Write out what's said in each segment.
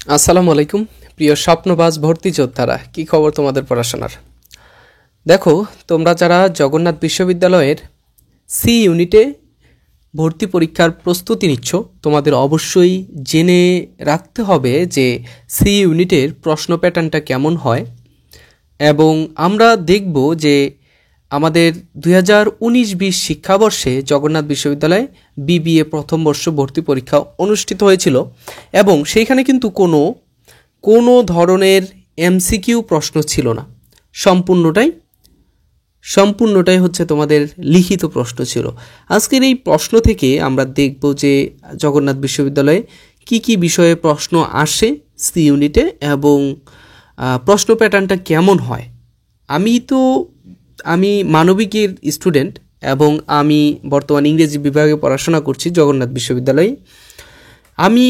আসসালামু আলাইকুম প্রিয় স্বপ্নবাজ ভর্তি যোদ্ধারা, কি খবর তোমাদের পড়াশোনার? দেখো, তোমরা যারা জগন্নাথ বিশ্ববিদ্যালয়ের সি ইউনিটে ভর্তি পরীক্ষার প্রস্তুতি নিচ্ছ, তোমাদের অবশ্যই জেনে রাখতে হবে যে সি ইউনিটের প্রশ্ন প্যাটার্নটা কেমন হয়। এবং আমরা দেখব যে আমাদের 2019-20 শিক্ষাবর্ষে জগন্নাথ বিশ্ববিদ্যালয়ে বিবিএ প্রথম বর্ষ ভর্তি পরীক্ষা অনুষ্ঠিত হয়েছিল এবং সেইখানে কিন্তু কোনো ধরনের এমসিকিউ প্রশ্ন ছিল না। সম্পূর্ণটাই হচ্ছে তোমাদের লিখিত প্রশ্ন ছিল। আজকের এই প্রশ্ন থেকে আমরা দেখব যে জগন্নাথ বিশ্ববিদ্যালয়ে কি কি বিষয়ে প্রশ্ন আসে সি ইউনিটে এবং প্রশ্ন প্যাটার্নটা কেমন হয়। আমি মানবিকের স্টুডেন্ট এবং আমি বর্তমান ইংরেজি বিভাগে পড়াশোনা করছি জগন্নাথ বিশ্ববিদ্যালয়ে। আমি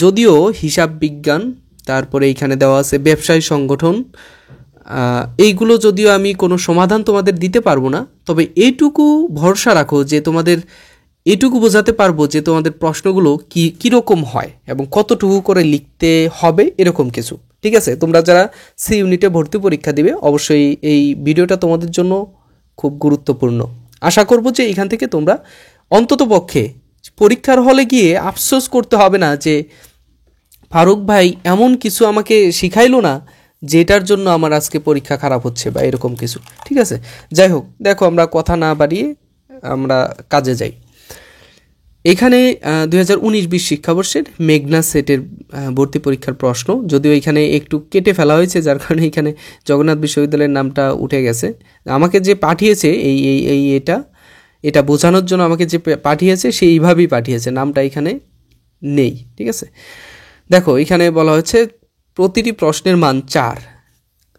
যদিও হিসাব বিজ্ঞান, তারপরে এইখানে দেওয়া আছে ব্যবসায় সংগঠন, এইগুলো যদিও আমি কোনো সমাধান তোমাদের দিতে পারবো না, তবে এইটুকু ভরসা রাখো যে তোমাদের এটুকু বোঝাতে পারবো যে তোমাদের প্রশ্নগুলো কীরকম হয় এবং কতটুকু করে লিখতে হবে, এরকম কিছু। ঠিক আছে, তোমরা যারা সি ইউনিটে ভর্তি পরীক্ষা দিবে অবশ্যই এই ভিডিওটা তোমাদের জন্য খুব গুরুত্বপূর্ণ। আশা করব যে এখান থেকে তোমরা অন্ততপক্ষে পরীক্ষার হলে গিয়ে আফসোস করতে হবে না যে ফারুক ভাই এমন কিছু আমাকে শিখাইলো না যেটার জন্য আমার আজকে পরীক্ষা খারাপ হচ্ছে বা এরকম কিছু। ঠিক আছে, যাই হোক, দেখো আমরা কথা না বাড়িয়ে আমরা কাজে যাই। এখানে 2019-20 শিক্ষাবর্ষের মেঘনা সেটের ভর্তি পরীক্ষার প্রশ্ন, যদিও এখানে একটু কেটে ফেলা হয়েছে, যার কারণে এখানে জগন্নাথ বিশ্ববিদ্যালয়ের নামটা উঠে গেছে। আমাকে যে পাঠিয়েছে এটা বোঝানোর জন্য আমাকে যে পাঠিয়েছে সেইভাবেই পাঠিয়েছে, নামটা এখানে নেই। ঠিক আছে, দেখো এখানে বলা হচ্ছে প্রতিটি প্রশ্নের মান 4।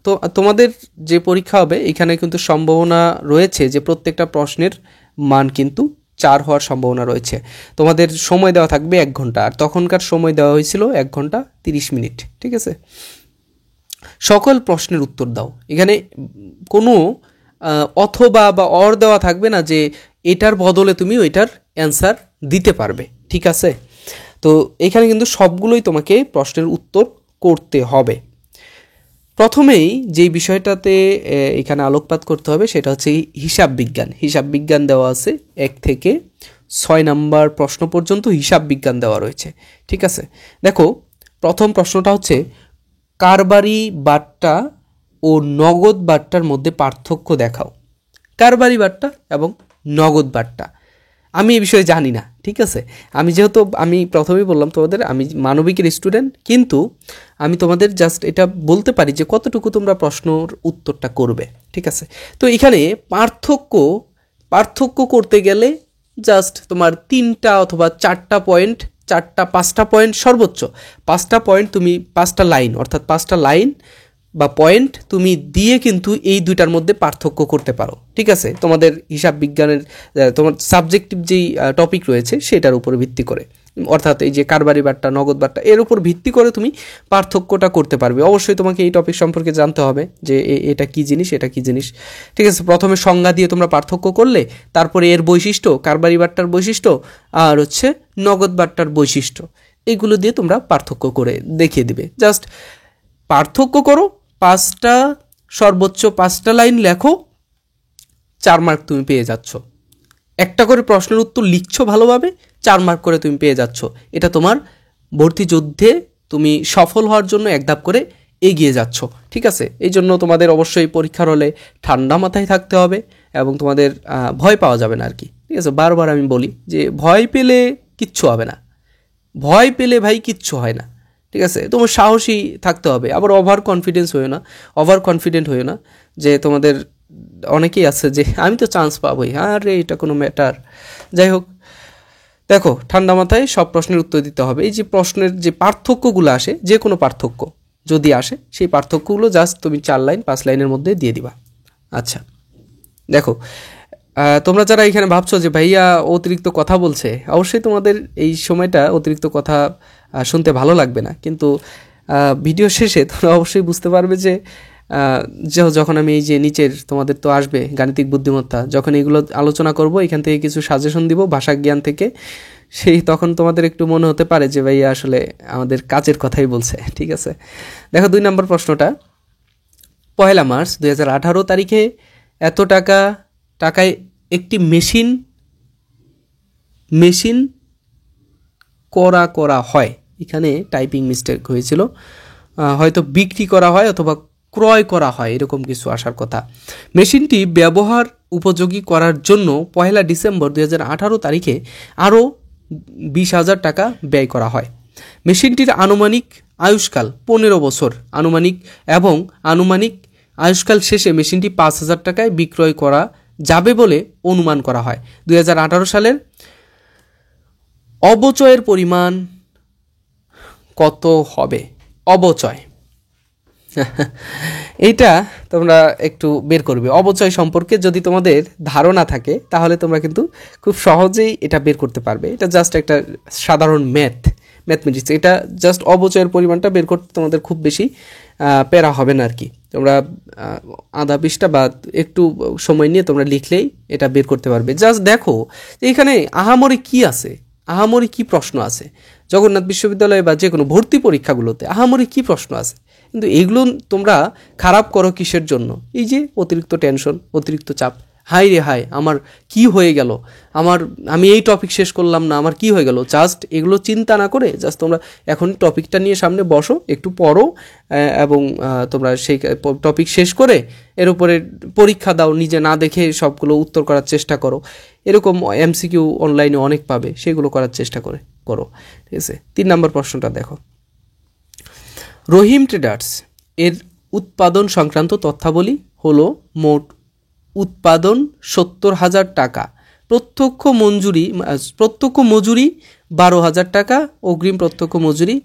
তো তোমাদের যে পরীক্ষা হবে এখানে কিন্তু সম্ভাবনা রয়েছে যে প্রত্যেকটা প্রশ্নের মান কিন্তু 4 হওয়ার সম্ভাবনা রয়েছে। তোমাদের সময় দেওয়া থাকবে 1 ঘন্টা, আর তখনকার সময় দেওয়া হয়েছিল 1 ঘন্টা 30 মিনিট। ঠিক আছে, সকল প্রশ্নের উত্তর দাও। এখানে কোনো অথবা বা অর দেওয়া থাকবে না যে এটার বদলে তুমি ওইটার অ্যান্সার দিতে পারবে। ঠিক আছে, তো এখানে কিন্তু সবগুলোই তোমাকে প্রশ্নের উত্তর করতে হবে। প্রথমেই যেই বিষয়টাতে এখানে আলোকপাত করতে হবে সেটা হচ্ছে হিসাব বিজ্ঞান। হিসাব বিজ্ঞান দেওয়া আছে 1 থেকে 6 নাম্বার প্রশ্ন পর্যন্ত হিসাব বিজ্ঞান দেওয়া রয়েছে। ঠিক আছে, দেখো প্রথম প্রশ্নটা হচ্ছে কারবারি বাট্টা ও নগদ বাট্টার মধ্যে পার্থক্য দেখাও। কারবারি বাট্টা এবং নগদ বাট্টা আমি এই বিষয়ে জানি না। ঠিক আছে, আমি প্রথমেই বললাম তোমাদের আমি মানবিকের স্টুডেন্ট, কিন্তু আমি তোমাদের জাস্ট এটা বলতে পারি যে কতটুকু তোমরা প্রশ্নর উত্তরটা করবে। ঠিক আছে, তো এখানে পার্থক্য করতে গেলে জাস্ট তোমার 3টা অথবা 4টা পয়েন্ট, 5টা পয়েন্ট, সর্বোচ্চ 5টা পয়েন্ট, তুমি 5টা লাইন অর্থাৎ 5টা লাইন বা পয়েন্ট তুমি দিয়ে কিন্তু এই দুইটার মধ্যে পার্থক্য করতে পারো। ঠিক আছে, তোমাদের হিসাব বিজ্ঞানের তোমার সাবজেক্টিভ যেই টপিক রয়েছে সেটার উপর ভিত্তি করে, অর্থাৎ এই যে কারবারি বাট্টা, নগদ বাট্টা, এর উপর ভিত্তি করে তুমি পার্থক্যটা করতে পারবে। অবশ্যই তোমাকে এই টপিক সম্পর্কে জানতে হবে যে এটা কি জিনিস, এটা কি জিনিস। ঠিক আছে, প্রথমে সংজ্ঞা দিয়ে তোমরা পার্থক্য করলে, তারপরে এর বৈশিষ্ট্য, কারবারি বাট্টার বৈশিষ্ট্য আর হচ্ছে নগদ বাট্টার বৈশিষ্ট্য, এগুলো দিয়ে তোমরা পার্থক্য করে দেখিয়ে দিবে। জাস্ট পার্থক্য করো, 5টা সর্বোচ্চ 5টা লাইন লেখো, 4 মার্ক তুমি পেয়ে যাচ্ছ। একটা করে প্রশ্নের উত্তর লিখছো ভালোভাবে, 4 মার্ক করে তুমি পেয়ে যাচ্ছ। এটা তোমার ভর্তি যুদ্ধে তুমি সফল হওয়ার জন্য এক ধাপ করে এগিয়ে যাচ্ছ। ঠিক আছে, এই জন্য তোমাদের অবশ্যই পরীক্ষার হলে ঠান্ডা মাথায় থাকতে হবে এবং তোমাদের ভয় পাওয়া যাবে না আর কি। ঠিক আছে, বারবার আমি বলি যে ভয় পেলে কিচ্ছু হবে না, ভয় পেলে ভাই কিচ্ছু হয় না। ঠিক আছে, তোমার সাহসী থাকতে হবে, আবার ওভার কনফিডেন্ট হয়েও না যে তোমাদের অনেকেই আছে যে আমি তো চান্স পাবোই, আরে এটা কোনো ম্যাটার। যাই হোক, দেখো ঠান্ডা মাথায় সব প্রশ্নের উত্তর দিতে হবে। এই যে প্রশ্নের যে পার্থক্যগুলো আসে, যে কোনো পার্থক্য যদি আসে, সেই পার্থক্যগুলো জাস্ট তুমি 4 লাইন 5 লাইনের মধ্যে দিয়ে দিবা। আচ্ছা, দেখো তোমরা যারা এখানে ভাবছো যে ভাইয়া অতিরিক্ত কথা বলছে, অবশ্যই তোমাদের এই সময়টা অতিরিক্ত কথা শুনতে ভালো লাগবে না, কিন্তু ভিডিও শেষে তোমরা অবশ্যই বুঝতে পারবে যে যখন আমি এই যে নিচের তোমাদের তো আসবে গাণিতিক বুদ্ধিমত্তা, যখন এগুলো আলোচনা করব এখান থেকে কিছু সাজেশন দিব ভাষা জ্ঞান থেকে, সেই তখন তোমাদের একটু মনে হতে পারে যে ভাইয়া আসলে আমাদের কাজের কথাই বলছে। ঠিক আছে, দেখো 2 নম্বর প্রশ্নটা, 1 মার্চ 2018 তারিখে এত টাকায় একটি মেশিন করা হয়। এখানে টাইপিং মিস্টেক হয়েছিল, হয়তো বিক্রি করা হয় অথবা ক্রয় করা হয়, এরকম কিছু আসার কথা। মেশিনটি ব্যবহার উপযোগী করার জন্য 1 ডিসেম্বর 2018 তারিখে আরও 20,000 টাকা ব্যয় করা হয়। মেশিনটির আনুমানিক আয়ুষ্কাল 15 বছর আনুমানিক আয়ুষ্কাল শেষে মেশিনটি 5,000 টাকায় বিক্রয় করা যাবে বলে অনুমান করা হয়। 2018 সালের অবচয়ের পরিমাণ কত হবে? অবচয় এইটা তোমরা একটু বের করবে। অবচয় সম্পর্কে যদি তোমাদের ধারণা থাকে তাহলে তোমরা কিন্তু খুব সহজেই এটা বের করতে পারবে। এটা জাস্ট একটা সাধারণ ম্যাথমেটিক্স। এটা জাস্ট অবচয়ের পরিমাণটা বের করতে তোমাদের খুব বেশি প্যারা হবে না আর কি। তোমরা আধা পৃষ্ঠা বা একটু সময় নিয়ে তোমরা লিখলেই এটা বের করতে পারবে। জাস্ট দেখো এখানে আহামরি কি প্রশ্ন আছে। জগন্নাথ বিশ্ববিদ্যালয় বা যে কোনো ভর্তি পরীক্ষাগুলোতে আহামরি কি প্রশ্ন আছে, কিন্তু এগুলো তোমরা খারাপ করো কিসের জন্য? এই যে অতিরিক্ত টেনশন, অতিরিক্ত চাপ। হাই রে হাই, আমার কি হয়ে গেল, আমি এই টপিক শেষ করলাম না, আমার কি হয়ে গেল। জাস্ট এগুলো চিন্তা না করে জাস্ট তোমরা এখন টপিকটা নিয়ে সামনে বসো, একটু পড়ো এবং তোমরা সেই টপিক শেষ করে এর উপরে পরীক্ষা দাও। নিজে না দেখে সবগুলো উত্তর করার চেষ্টা করো। এরকম এমসিকিউ অনলাইনে অনেক পাবে, সেগুলো করার চেষ্টা করো। ঠিক আছে, 3 নম্বর প্রশ্নটা দেখো। রহিম ট্রেডার্স এর উৎপাদন সংক্রান্ত তথ্যাবলী হলো: মোট উৎপাদন 70,000 টাকা, প্রত্যক্ষ মজুরি 12,000 টাকা, অগ্রিম প্রত্যক্ষ মজুরি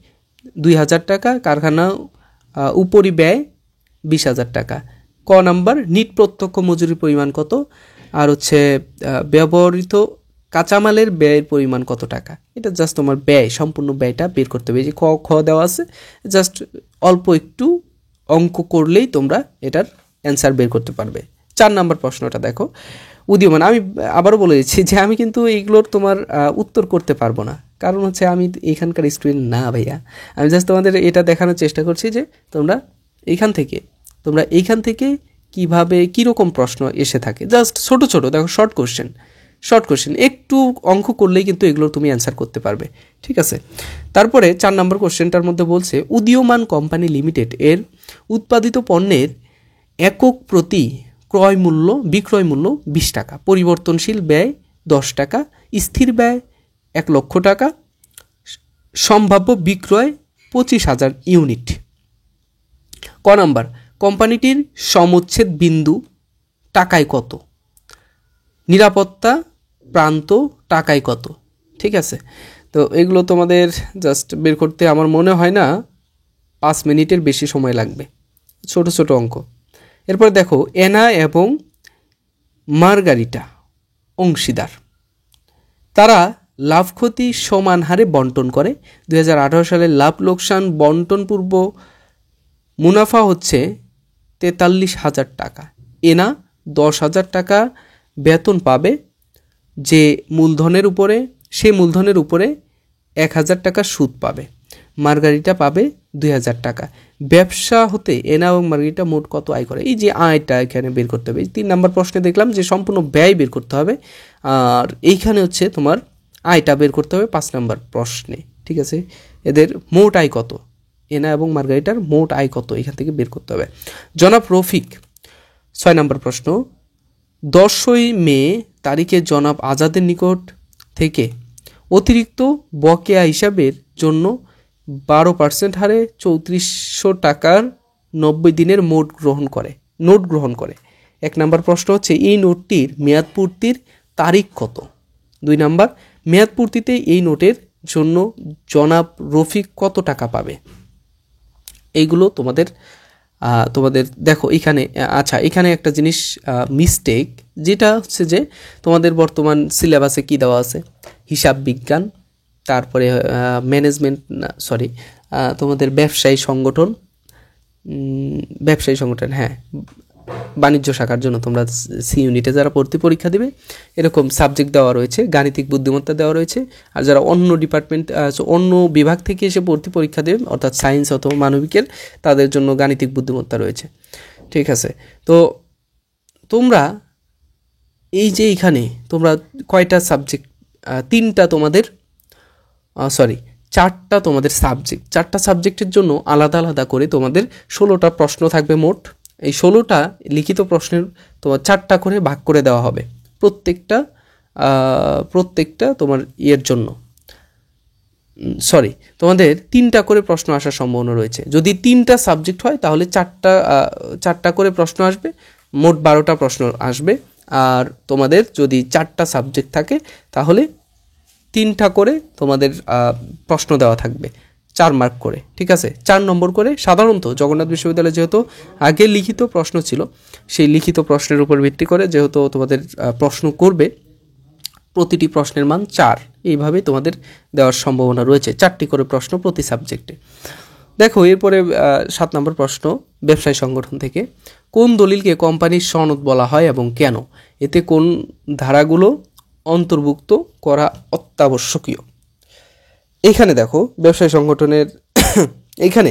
2,000 টাকা, কারখানা উপরি ব্যয় 20,000 টাকা। ক নাম্বার, নিট প্রত্যক্ষ মজুরির পরিমাণ কত, আর হচ্ছে ব্যবহৃত কাঁচামালের ব্যয়ের পরিমাণ কত টাকা। এটা জাস্ট তোমার সম্পূর্ণ ব্যয়টা বের করতে হবে। যে খ দেওয়া আছে, জাস্ট অল্প একটু অঙ্ক করলেই তোমরা এটার অ্যান্সার বের করতে পারবে। 4 নম্বর প্রশ্নটা দেখো। উদীয়মান, আমি আবারও বলে দিচ্ছি যে আমি কিন্তু এইগুলোর তোমার উত্তর করতে পারবো না, কারণ হচ্ছে আমি এখানকার স্টুডেন্ট না ভাইয়া। আমি জাস্ট তোমাদের এটা দেখানোর চেষ্টা করছি যে তোমরা এইখান থেকে কিভাবে কীরকম প্রশ্ন এসে থাকে। জাস্ট ছোট দেখো, শর্ট কোশ্চেন একটু অঙ্ক করলেই কিন্তু এগুলো তুমি অ্যান্সার করতে পারবে। ঠিক আছে, তারপরে 4 নম্বর কোশ্চেনটার মধ্যে বলছে, উদীয়মান কোম্পানি লিমিটেড এর উৎপাদিত পণ্যের একক প্রতি বিক্রয় মূল্য 20 টাকা, পরিবর্তনশীল ব্যয় 10 টাকা, স্থির ব্যয় 1 লক্ষ টাকা, সম্ভাব্য বিক্রয় 25,000 ইউনিট। ক নাম্বার, কোম্পানিটির সমচ্ছেদ বিন্দু টাকায় কত, নিরাপত্তা প্রান্ত টাকায় কত। ঠিক আছে, তো এগুলো তোমাদের জাস্ট বের করতে আমার মনে হয় না 5 মিনিটের বেশি সময় লাগবে, ছোট অঙ্ক। এরপর দেখো, এনা এবং মার্গারিটা অংশীদার, তারা লাভ ক্ষতি সমান হারে বন্টন করে। 2018 সালের লাভ লোকসান বন্টন পূর্ব মুনাফা হচ্ছে 43,000 টাকা। এনা 10,000 টাকা বেতন পাবে, যে মূলধনের উপরে 1,000 টাকা সুদ পাবে। মার্গারিটা পাবে 2,000 টাকা। ব্যবসা হতে এনা এবং মার্গারিটা মোট কত আয় করে? এই যে আয়টা এখানে বের করতে হবে। 3 নম্বর প্রশ্নে দেখলাম যে সম্পূর্ণ ব্যয় বের করতে হবে, আর এইখানে হচ্ছে তোমার আয়টা বের করতে হবে 5 নম্বর প্রশ্নে। ঠিক আছে, এদের মোট আয় কত, এনা এবং মার্গারিটার মোট আয় কত, এখান থেকে বের করতে হবে। জনাব রফিক, 6 নম্বর প্রশ্ন, 10ই মে তারিখে জনাব আজাদের নিকট থেকে অতিরিক্ত বকেয়া হিসাবের জন্য 12% হারে 3400 টাকার 90 দিনের নোট গ্রহণ করে। 1 নম্বর প্রশ্ন হচ্ছে, এই নোটটির মেয়াদপূর্তির তারিখ কত? 2 নম্বর, মেয়াদপূর্তিতে এই নোটের জন্য জনাব রফিক কত টাকা পাবে? এইগুলো তোমাদের দেখো এখানে। আচ্ছা, এখানে একটা জিনিস মিস্টেক, যেটা হচ্ছে যে তোমাদের বর্তমান সিলেবাসে কি দেওয়া আছে, হিসাব বিজ্ঞান, তারপরে তোমাদের ব্যবসায়ী সংগঠন, হ্যাঁ বাণিজ্য শাখার জন্য তোমরা সি ইউনিটে যারা ভর্তি পরীক্ষা দিবে এরকম সাবজেক্ট দেওয়া রয়েছে, গাণিতিক বুদ্ধিমত্তা দেওয়া রয়েছে। আর যারা অন্য ডিপার্টমেন্ট অন্য বিভাগ থেকে এসে ভর্তি পরীক্ষা দেবে অর্থাৎ সায়েন্স অথবা মানবিকের, তাদের জন্য গাণিতিক বুদ্ধিমত্তা রয়েছে। ঠিক আছে, তো তোমরা এই যে এখানে তোমরা কয়টা সাবজেক্ট, তিনটা তোমাদের চারটা তোমাদের সাবজেক্ট, চারটা সাবজেক্টের জন্য আলাদা আলাদা করে তোমাদের 16টা প্রশ্ন থাকবে মোট। এই 16টা লিখিত প্রশ্নের তোমার 4টা করে ভাগ করে দেওয়া হবে প্রত্যেকটা তোমার ইয়ের জন্য। তোমাদের 3টা করে প্রশ্ন আসার সম্ভাবনা রয়েছে। যদি 3টা সাবজেক্ট হয় তাহলে 4টা করে প্রশ্ন আসবে, মোট 12টা প্রশ্ন আসবে। আর তোমাদের যদি 4টা সাবজেক্ট থাকে তাহলে 3টা করে তোমাদের প্রশ্ন দেওয়া থাকবে 4 মার্ক করে। ঠিক আছে, 4 নম্বর করে। সাধারণত জগন্নাথ বিশ্ববিদ্যালয়ে যেহেতু আগে লিখিত প্রশ্ন ছিল, সেই লিখিত প্রশ্নের উপর ভিত্তি করে যেহেতু তোমাদের প্রশ্ন করবে, প্রতিটি প্রশ্নের মান 4, এইভাবে তোমাদের দেওয়ার সম্ভাবনা রয়েছে। 4টি করে প্রশ্ন প্রতি সাবজেক্টে। দেখো এরপরে 7 নম্বর প্রশ্ন ব্যবসায় সংগঠন থেকে, কোন দলিলকে কোম্পানির সনদ বলা হয় এবং কেন? এতে কোন ধারাগুলো অন্তর্ভুক্ত করা অত্যাবশ্যকীয়? এখানে দেখো ব্যবসায় সংগঠনের এখানে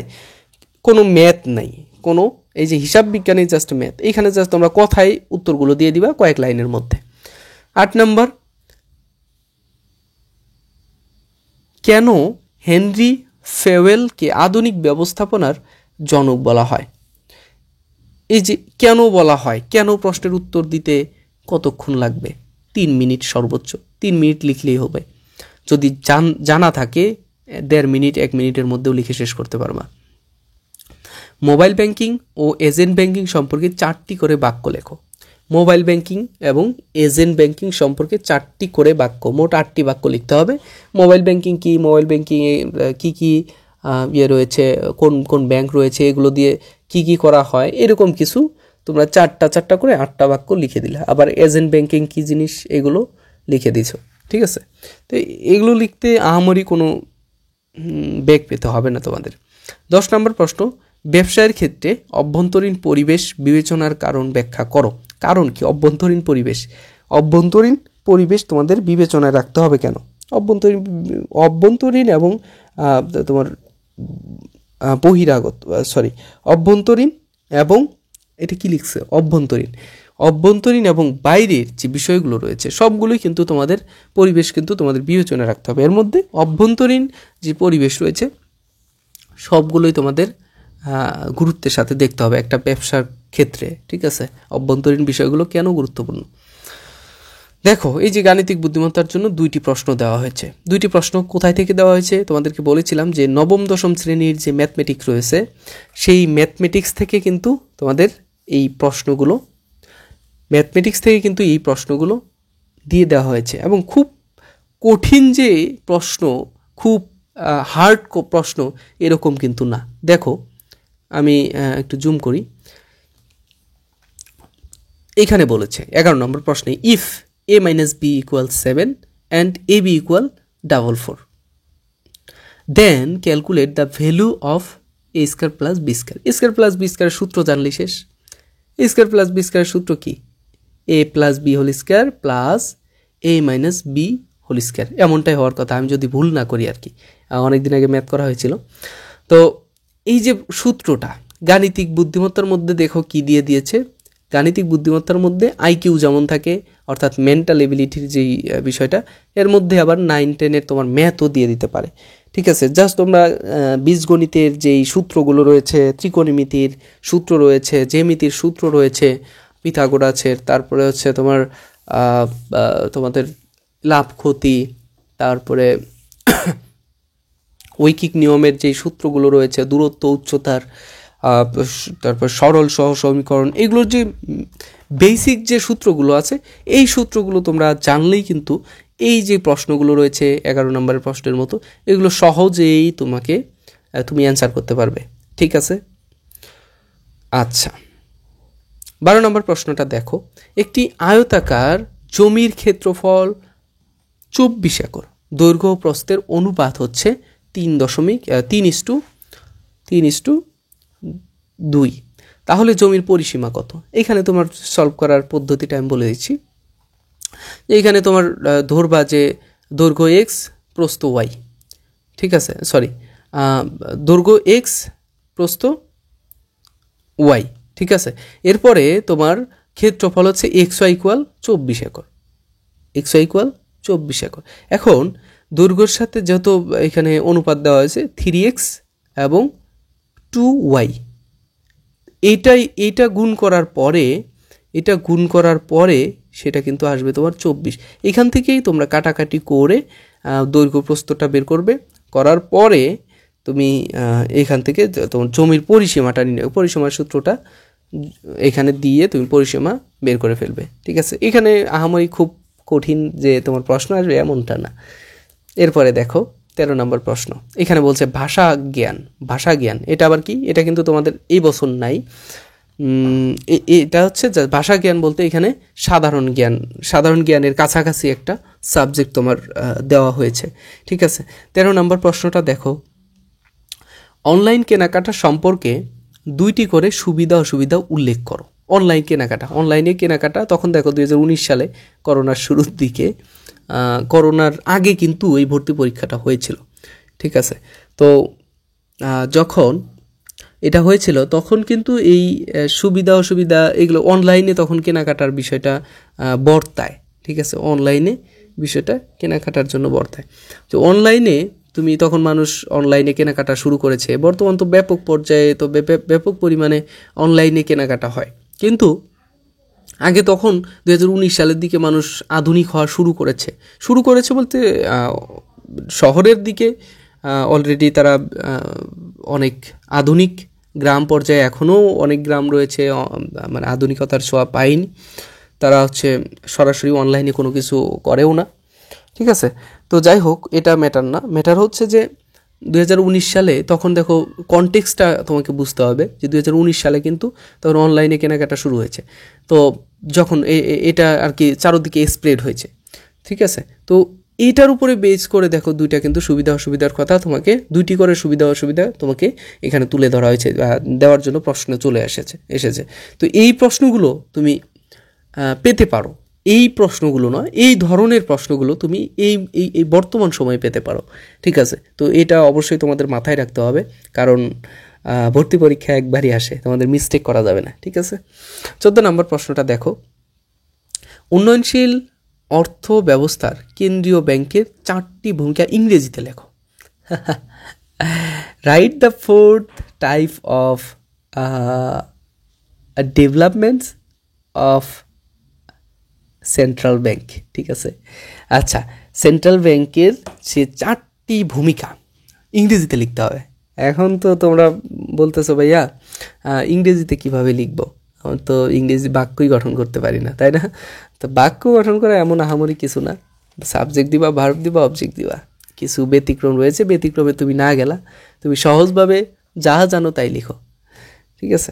কোনো ম্যাথ নাই, কোনো এই যে হিসাব বিজ্ঞানে জাস্ট ম্যাথ, এখানে জাস্ট তোমরা কথাই উত্তরগুলো দিয়ে দিবা কয়েক লাইনের মধ্যে। 8 নম্বর, কেন হেনরি ফেওয়েলকে আধুনিক ব্যবস্থাপনার জনক বলা হয়? এই যে কেন বলা হয়, কেন প্রশ্নের উত্তর দিতে কতক্ষণ লাগবে? 3 মিনিট সর্বোচ্চ, 3 মিনিট লিখলেই হবে। যদি জানা থাকে 1.5 মিনিট 1 মিনিটের মধ্যেও লিখে শেষ করতে পারবা। মোবাইল ব্যাংকিং ও এজেন্ট ব্যাংকিং সম্পর্কে 4টি করে বাক্য লেখো। মোবাইল ব্যাংকিং এবং এজেন্ট ব্যাংকিং সম্পর্কে 4টি করে বাক্য, মোট 8টি বাক্য লিখতে হবে। মোবাইল ব্যাংকিং কি, মোবাইল ব্যাংকিংয়ে কী কী ইয়ে রয়েছে, কোন কোন ব্যাংক রয়েছে, এগুলো দিয়ে কি কি করা হয়, এরকম কিছু তোমরা 4টা করে 8টা বাক্য লিখে দিলে। আবার এজেন্ট ব্যাংকিং কী জিনিস এগুলো লিখে দিছো। ঠিক আছে, তো এগুলো লিখতে আহামরি কোনো বেগ পেতে হবে না তোমাদের। 10 নম্বর প্রশ্ন, ব্যবসায়ের ক্ষেত্রে অভ্যন্তরীণ পরিবেশ বিবেচনার কারণ ব্যাখ্যা করো। কারণ কি? অভ্যন্তরীণ পরিবেশ তোমাদের বিবেচনায় রাখতে হবে কেন? অভ্যন্তরীণ এবং তোমার অভ্যন্তরীণ এবং এটা কি লিখছে, অভ্যন্তরীণ এবং বাইরের যে বিষয়গুলো রয়েছে সবগুলোই কিন্তু তোমাদের পরিবেশ কিন্তু তোমাদের বিবেচনায় রাখতে হবে। এর মধ্যে অভ্যন্তরীণ যে পরিবেশ রয়েছে সবগুলোই তোমাদের গুরুত্বের সাথে দেখতে হবে একটা ব্যবসার ক্ষেত্রে। ঠিক আছে, অভ্যন্তরীণ বিষয়গুলো কেন গুরুত্বপূর্ণ? দেখো এই যে গাণিতিক বুদ্ধিমত্তার জন্য 2টি প্রশ্ন দেওয়া হয়েছে। 2টি প্রশ্ন কোথায় থেকে দেওয়া হয়েছে? তোমাদেরকে বলেছিলাম যে নবম দশম শ্রেণীর যে ম্যাথমেটিক্স রয়েছে সেই ম্যাথমেটিক্স থেকে কিন্তু তোমাদের এই প্রশ্নগুলো দিয়ে দেওয়া হয়েছে। এবং খুব কঠিন যে প্রশ্ন, খুব হার্ড প্রশ্ন এরকম কিন্তু না। দেখো আমি একটু জুম করি, এখানে বলেছে 11 নম্বর প্রশ্নে, if a minus b equals 7 and ab equal 4, then calculate the value of a square plus b square. a square plus b square সূত্র জানলি শেষ। a square plus b square সূত্র কি? a plus b whole square plus a minus b whole square, এমনটাই হওয়ার কথা আমি যদি ভুল না করি আর কি, অনেকদিন আগে ম্যাথ করা হয়েছিল। তো এই যে সূত্রটা গাণিতিক বুদ্ধিমত্তার মধ্যে দেখো কি দিয়ে দিয়েছে। গাণিতিক বুদ্ধিমত্তার মধ্যে আইকিউ যেমন থাকে অর্থাৎ মেন্টাল এবিলিটির যেই বিষয়টা, এর মধ্যে আবার 9-10 তোমার ম্যাথও দিয়ে দিতে পারে। ঠিক আছে, জাস্ট তোমরা বীজগণিতের যেই সূত্রগুলো রয়েছে, ত্রিকোণমিতির সূত্র রয়েছে, জ্যামিতির সূত্র রয়েছে, পিথাগোরাসের, তারপরে হচ্ছে তোমাদের লাভ ক্ষতি, তারপরে ঐকিক নিয়মের যেই সূত্রগুলো রয়েছে, দূরত্ব উচ্চতার, তারপর সরল সহ সমীকরণ, এগুলোর যে বেসিক যে সূত্রগুলো আছে এই সূত্রগুলো তোমরা জানলেই কিন্তু এই যে প্রশ্নগুলো রয়েছে 11 নম্বরের প্রশ্নের মতো এগুলো সহজেই তুমি অ্যান্সার করতে পারবে। ঠিক আছে, আচ্ছা 12 নম্বর প্রশ্নটা দেখো, একটি আয়তাকার জমির ক্ষেত্রফল 24 একর, দৈর্ঘ্য প্রস্থের অনুপাত হচ্ছে 3:3:2। তাহলে জমির পরিসীমা কত? এখানে তোমার সলভ করার পদ্ধতিটা আমি বলে দিচ্ছি। এইখানে তোমার ধরবা যে দৈর্ঘ্য এক্স, প্রস্থ ওয়াই, ঠিক আছে, সরি, দৈর্ঘ্য এক্স, প্রস্থ ওয়াই, ঠিক আছে। এরপরে তোমার ক্ষেত্রফল হচ্ছে x y equal 24 acre, x y equal 24 acre. এখন দৈর্ঘ্যের সাথে যেহেতু এখানে অনুপাত দেওয়া হয়েছে 3x এবং 2y, এইটা গুণ করার পরে সেটা কিন্তু আসবে তোমার 24। এখান থেকেই তোমরা কাটাকাটি করে দৈর্ঘ্য প্রস্থটা বের করবে, করার পরে তুমি এখান থেকে তোমার জমির পরিসীমাটা পরিসীমার সূত্রটা এখানে দিয়ে তুমি পরিসীমা বের করে ফেলবে, ঠিক আছে। এখানে আহামরি খুব কঠিন যে তোমার প্রশ্ন আসবে এমনটা না। এরপরে দেখো 13 নম্বর প্রশ্ন, এখানে বলছে ভাষা জ্ঞান। এটা আবার কি? এটা কিন্তু তোমাদের এই বছর নাই। এটা হচ্ছে ভাষা জ্ঞান বলতে এখানে সাধারণ জ্ঞানের কাছাকাছি একটা সাবজেক্ট তোমার দেওয়া হয়েছে, ঠিক আছে। 13 নম্বর প্রশ্নটা দেখো, অনলাইন কেনাকাটা সম্পর্কে 2টি করে সুবিধা অসুবিধা উল্লেখ করো। অনলাইনে কেনাকাটা তখন দেখো 2019 সালে করোনার শুরুর দিকে, করোনার আগে কিন্তু এই ভর্তি পরীক্ষাটা হয়েছিল, ঠিক আছে। তো যখন এটা হয়েছিল তখন কিন্তু এই সুবিধা অসুবিধা এগুলো অনলাইনে তখন কেনাকাটার বিষয়টা বর্তায়, ঠিক আছে। অনলাইনে বিষয়টা কেনাকাটার জন্য বর্তায়। তো অনলাইনে তুমি তখন মানুষ অনলাইনে কেনাকাটা শুরু করেছে। বর্তমান তো ব্যাপক পর্যায়ে তো ব্যাপক পরিমাণে অনলাইনে কেনাকাটা হয়, কিন্তু আগে তখন 2019 সালের দিকে মানুষ আধুনিক হওয়া শুরু করেছে বলতে শহরের দিকে অলরেডি তারা অনেক আধুনিক, গ্রাম পর্যায়ে এখনও অনেক গ্রাম রয়েছে মানে আধুনিকতার ছোঁয়া পায়নি, তারা হচ্ছে সরাসরি অনলাইনে কোনো কিছু করেও না, ঠিক আছে। তো যাই হোক, এটা ম্যাটার হচ্ছে যে 2019 সালে তখন দেখো কনটেক্সটটা তোমাকে বুঝতে হবে যে 2019 সালে কিন্তু তখন অনলাইনে কেনাকাটা শুরু হয়েছে। তো যখন এটা আর কি চারদিকে স্প্রেড হয়েছে, ঠিক আছে। তো এইটার উপরে বেস করে দেখো দুইটা কিন্তু সুবিধা অসুবিধার কথা তোমাকে, 2টি করে সুবিধা অসুবিধা তোমাকে এখানে তুলে ধরা হয়েছে, দেওয়ার জন্য প্রশ্ন চলে এসেছে। তো এই প্রশ্নগুলো তুমি পেতে পারো, এই প্রশ্নগুলো নয়, এই ধরনের প্রশ্নগুলো তুমি এই বর্তমান সময়ে পেতে পারো, ঠিক আছে। তো এটা অবশ্যই তোমাদের মাথায় রাখতে হবে, কারণ ভর্তি পরীক্ষা একবারই আসে, তোমাদের মিস্টেক করা যাবে না, ঠিক আছে। 14 নম্বর প্রশ্নটা দেখো, উন্নয়নশীল অর্থ ব্যবস্থার কেন্দ্রীয় ব্যাংকের 4টি ভূমিকা ইংরেজিতে লেখো। Write the 4th type of developments of central bank, ঠিক আছে। আচ্ছা, সেন্ট্রাল ব্যাংকের সে 4টি ভূমিকা ইংরেজিতে লিখতে হবে। এখন তো তোমরা বলতেছো ভাইয়া ইংরেজিতে কিভাবে লিখবো, তো ইংরেজি বাক্যই গঠন করতে পারি না, তাই না? তো বাক্য গঠন করা এমন আহামরি কিছু না, সাবজেক্ট দিবা, ভার্ব দিবা, অবজেক্ট দিবা। কিছু ব্যতিক্রম রয়েছে, ব্যতিক্রমে তুমি না গেলা, তুমি সহজভাবে যা জানো তাই লিখো, ঠিক আছে।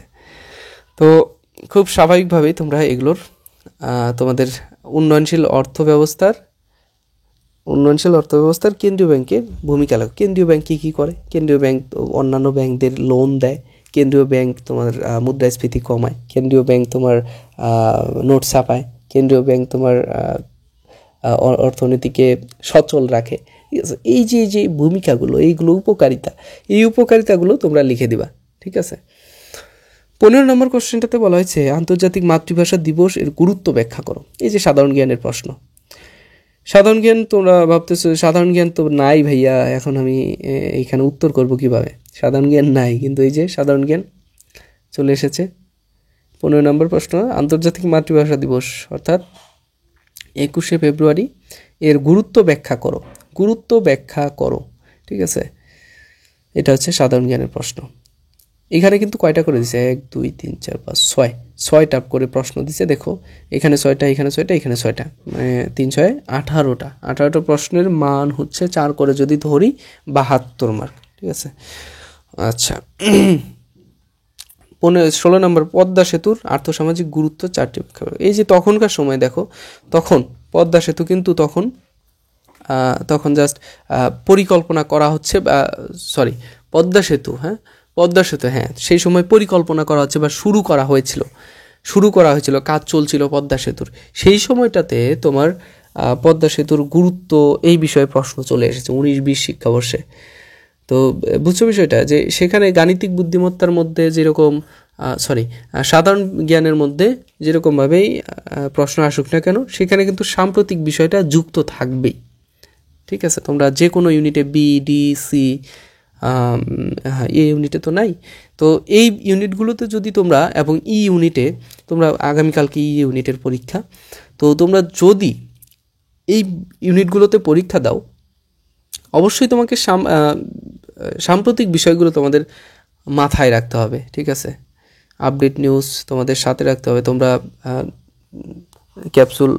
তো খুব স্বাভাবিকভাবেই তোমরা এগুলোর তোমাদের উন্নয়নশীল অর্থব্যবস্থার কেন্দ্রীয় ব্যাংকের ভূমিকা লেখো। কেন্দ্রীয় ব্যাংক কী করে? কেন্দ্রীয় ব্যাংক অন্যান্য ব্যাংকদের লোন দেয়, কেন্দ্রীয় ব্যাংক তোমার মুদ্রাস্ফীতি কমায়, কেন্দ্রীয় ব্যাংক তোমার নোট ছাপায়, কেন্দ্রীয় ব্যাংক তোমার অর্থনীতিকে সচল রাখে, ঠিক আছে। এই যে ভূমিকাগুলো, এইগুলো উপকারিতাগুলো তোমরা লিখে দিবা, ঠিক আছে। 15 নম্বর কোশ্চেনটাতে বলা হয়েছে আন্তর্জাতিক মাতৃভাষা দিবস এর গুরুত্ব ব্যাখ্যা করো। এই যে সাধারণ জ্ঞানের প্রশ্ন। সাধারণ জ্ঞান তোমরা ভাবতেছো সাধারণ জ্ঞান তো নাই ভাইয়া, এখন আমি এইখানে উত্তর করব কিভাবে? সাধারণ জ্ঞান নাই, কিন্তু এই যে সাধারণ জ্ঞান চলে এসেছে। 15 নম্বর প্রশ্ন, আন্তর্জাতিক মাতৃভাষা দিবস অর্থাৎ 21শে ফেব্রুয়ারি এর গুরুত্ব ব্যাখ্যা করো, ঠিক আছে। এটা হচ্ছে সাধারণ জ্ঞানের প্রশ্ন। এখানে কিন্তু কয়টা করে দিছে? 1 2 3 4 5 6টা করে প্রশ্ন দিছে। দেখো এখানে 6টা, এখানে 6টা, এখানে 6টা, মানে 3 6 18টা। 18টা প্রশ্নের মান হচ্ছে 4 করে যদি ধরি 72 মার্ক, ঠিক আছে। আচ্ছা, 16 নম্বর, পদ্মা সেতুর আর্থসামাজিক গুরুত্ব 4টি ব্যাখ্যা করো। এই যে তখনকার সময় দেখো, তখন পদ্মা সেতু কিন্তু তখন জাস্ট পরিকল্পনা করা হচ্ছে, পদ্মা সেতু, হ্যাঁ, পদ্মা সেতু, হ্যাঁ, সেই সময় পরিকল্পনা করা হচ্ছে বা শুরু করা হয়েছিল, কাজ চলছিল পদ্মা সেতুর। সেই সময়টাতে তোমার পদ্মা সেতুর গুরুত্ব এই বিষয়ে প্রশ্ন চলে এসেছে 19-20 শিক্ষাবর্ষে। তো বুঝছো বিষয়টা, যে সেখানে গাণিতিক বুদ্ধিমত্তার মধ্যে যেরকম সাধারণ জ্ঞানের মধ্যে যেরকমভাবেই প্রশ্ন আসুক না কেন, সেখানে কিন্তু সাম্প্রতিক বিষয়টা যুক্ত থাকবেই। ঠিক আছে, তোমরা যে কোনো ইউনিটে বি, ডি, সি, এই ইউনিটে তো নাই, তো এই ইউনিটগুলোতে যদি তোমরা, এবং ই ইউনিটে তোমরা, আগামীকালকে ই ইউনিটের পরীক্ষা, তো তোমরা যদি এই ইউনিটগুলোতে পরীক্ষা দাও, অবশ্যই তোমাকে সাম্প্রতিক বিষয়গুলো তোমাদের মাথায় রাখতে হবে। ঠিক আছে, আপডেট নিউজ তোমাদের সাথে রাখতে হবে। তোমরা ক্যাপসুল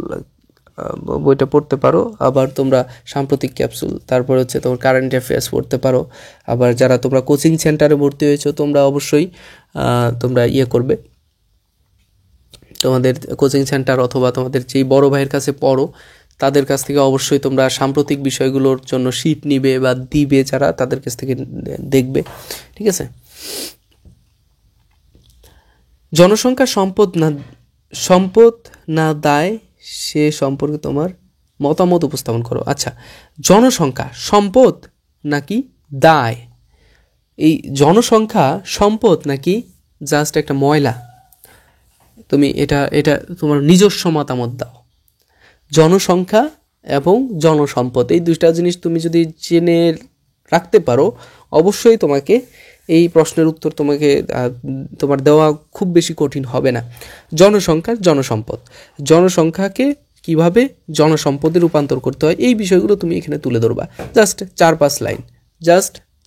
বইটা পড়তে পারো, আবার তোমরা সাম্প্রতিক ক্যাপসুল, তারপর হচ্ছে তোমার কারেন্ট অ্যাফেয়ার্স পড়তে পারো। আবার যারা তোমরা কোচিং সেন্টারে ভর্তি হয়েছো, তোমরা অবশ্যই তোমরা করবে, তোমাদের কোচিং সেন্টার অথবা তোমাদের যেই বড় ভাইয়ের কাছে পড়ো, তাদের কাছ থেকে অবশ্যই তোমরা সাম্প্রতিক বিষয়গুলোর জন্য শিট নিবে বা দিবে, যারা তাদের কাছ থেকে দেখবে। ঠিক আছে, জনসংখ্যা সম্পদ না দায়, সে সম্পর্কে তোমার মতামত উপস্থাপন করো। আচ্ছা, জনসংখ্যা সম্পদ নাকি দায়? এই জনসংখ্যা সম্পদ নাকি জাস্ট একটা ময়লা? তুমি এটা তোমার নিজস্ব মতামত দাও। জনসংখ্যা এবং জনসম্পদ, এই দুইটা জিনিস তুমি যদি জেনে রাখতে পারো, অবশ্যই তোমাকে এই প্রশ্নের উত্তর তোমার দেওয়া খুব বেশি কঠিন হবে না। জনসংখ্যা, জনসংখ্যাকে কিভাবে জনসম্পদে রূপান্তর করতে হয়, এই বিষয়গুলো তুমি এখানে তুলে ধরবা। জাস্ট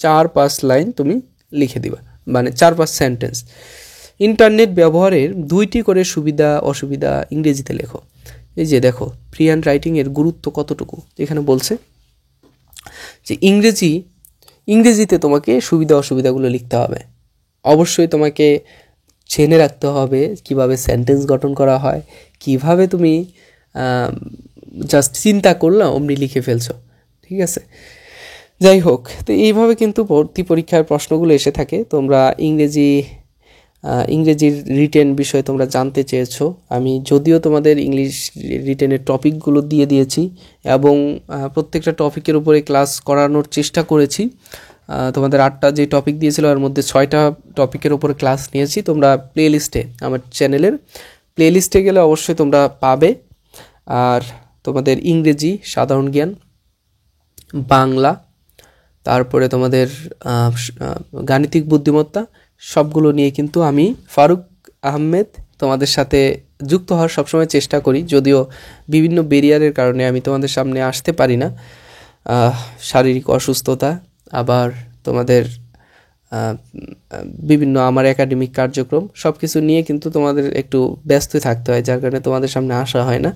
4-5 লাইন তুমি লিখে দিবা, মানে 4-5 সেন্টেন্স। ইন্টারনেট ব্যবহারের 2টি করে সুবিধা অসুবিধা ইংরেজিতে লেখো। এই যে দেখো, ফ্রি হ্যান্ড রাইটিংয়ের গুরুত্ব কতটুকু এখানে বলছে, যে ইংরেজিতে তোমাকে সুবিধা অসুবিধাগুলো লিখতে হবে। অবশ্যই তোমাকে জেনে রাখতে হবে কিভাবে সেন্টেন্স গঠন করা হয়, কিভাবে তুমি জাস্ট চিন্তা করলে অমনি লিখে ফেলছো। ঠিক আছে, যাই হোক, তো এইভাবে কিন্তু ভর্তি পরীক্ষার প্রশ্নগুলো এসে থাকে। তোমরা ইংরেজির রিটেন বিষয়ে তোমরা জানতে চেয়েছো। আমি যদিও তোমাদের ইংলিশ রিটেনের টপিকগুলো দিয়ে দিয়েছি, এবং প্রত্যেকটা টপিকের উপরে ক্লাস করানোর চেষ্টা করেছি। তোমাদের 8টা যে টপিক দিয়েছিল, এর মধ্যে 6টা টপিকের উপরে ক্লাস নিয়েছি। তোমরা প্লেলিস্টে, আমার চ্যানেলের প্লেলিস্টে গেলে অবশ্যই তোমরা পাবে। আর তোমাদের ইংরেজি, সাধারণ জ্ঞান, বাংলা, তারপরে তোমাদের গাণিতিক বুদ্ধিমত্তা, সবগুলো নিয়ে কিন্তু আমি ফারুক আহমেদ তোমাদের সাথে যুক্ত হওয়ার সবসময় চেষ্টা করি। যদিও বিভিন্ন ব্যারিয়ারের কারণে আমি তোমাদের সামনে আসতে পারি না, শারীরিক অসুস্থতা, আবার তোমাদের বিভিন্ন আমার একাডেমিক কার্যক্রম, সব কিছু নিয়ে কিন্তু তোমাদের একটু ব্যস্ত থাকতে হয়, যার কারণে তোমাদের সামনে আসা হয় না।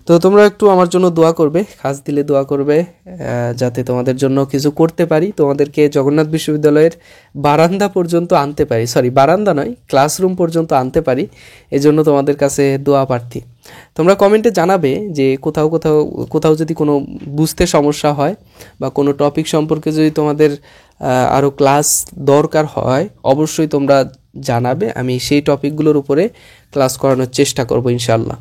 তো তোমরা একটু আমার জন্য দোয়া করবে, খাস দিলে দোয়া করবে, যাতে তোমাদের জন্য কিছু করতে পারি, তোমাদেরকে জগন্নাথ বিশ্ববিদ্যালয়ের বারান্দা পর্যন্ত আনতে পারি, বারান্দা নয়, ক্লাসরুম পর্যন্ত আনতে পারি। এজন্য তোমাদের কাছে দোয়া প্রার্থী। তোমরা কমেন্টে জানাবে যে কোথাও যদি কোনো বুঝতে সমস্যা হয়, বা কোনো টপিক সম্পর্কে যদি তোমাদের আরও ক্লাস দরকার হয়, অবশ্যই তোমরা জানাবে। আমি সেই টপিকগুলোর উপরে ক্লাস করানোর চেষ্টা করব ইনশাল্লাহ।